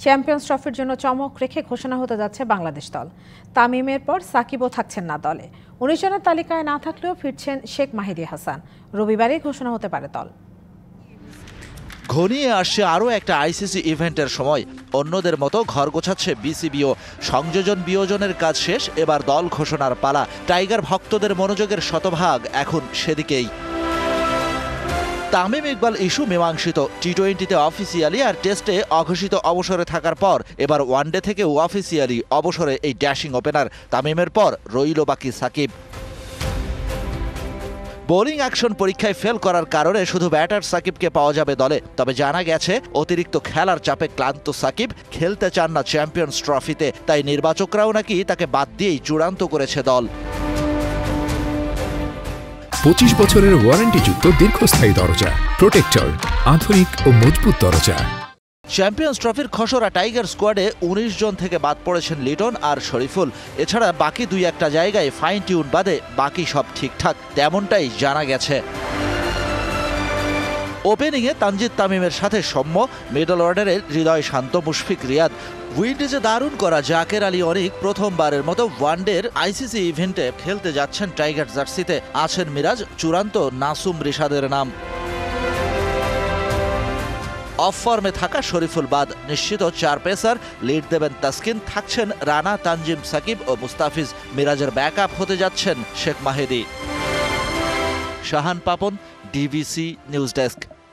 Champions ট্রফির জন্য চমক রেখে ঘোষণা হতে যাচ্ছে বাংলাদেশ দল। তামিমের পর সাকিবও থাকছেন না দলে। ১৯ জনের তালিকায় না থাকলেও ফিরছেন শেখ মাহিদি হাসান। রবিবারই ঘোষণা হতে পারে দল। ঘনিয়ে আসছে আরও একটা আইসিসি ইভেন্টের সময়। অন্যদের মতো ঘর গোছাচ্ছে বিসিবিও। সংযোজন বিয়োজনের কাজ শেষ, এবার দল ঘোষণার পালা। টাইগার ভক্তদের মনোযোগের শতভাগ এখন সেদিকেই। তামিম ইকবাল ইস্যু মীমাংসিত। টি-20তে অফিসিয়ালি আর টেস্টে অঘোষিত অবসরে থাকার পর এবার ওয়ানডে থেকেও অফিসিয়ালি অবসরে এই ড্যাশিং ওপেনার। তামিমের পর রইল বাকি সাকিব। বোলিং অ্যাকশন পরীক্ষায় ফেল করার কারণে শুধু ব্যাটার সাকিবকে পাওয়া যাবে দলে। তবে জানা গেছে অতিরিক্ত খেলার চাপে ক্লান্ত সাকিব খেলতে চান না চ্যাম্পিয়ন্স ট্রফিতে, তাই নির্বাচকরাও নাকি তাকে বাদ দিয়েই চূড়ান্ত করেছে দল। 25 বছরের ওয়ারেন্টিযুক্ত দীর্ঘস্থায়ী দরজা প্রোটেক্টর, আধুনিক ও মজবুত দরজা। চ্যাম্পিয়ন্স ট্রফির খসড়া টাইগার স্কোয়াডে ১৯ জন থেকে বাদ পড়েছেন লিটন আর শরীফুল। এছাড়া বাকি দুই একটা জায়গায় ফাইন টিউন বাদে বাকি সব ঠিকঠাক, তেমনটাই জানা গেছে। ওপেনিংয়ে তানজিদ তামিমের সাথে সৌম্য, মিডল অর্ডারে হৃদয় শান্ত, মুশফিক রিয়াদ। উইন্ডিজে দারুণ করা জাকের আলী অনিক প্রথমবারের মতো ওয়ানডের আইসিসি ইভেন্টে খেলতে যাচ্ছেন টাইগার জার্সিতে। আছেন মিরাজ, চূড়ান্ত নাসুম রিশাদের নাম। অফ ফর্মে থাকা শরীফুল বাদ, নিশ্চিত 4 পেসার। লিড দেবেন তাসকিন, থাকছেন রানা, তানজিম, সাকিব ও মুস্তাফিজ। মিরাজের ব্যাকআপ হতে যাচ্ছেন Sheikh Mahidi. Shahan Papon, DBC news desk.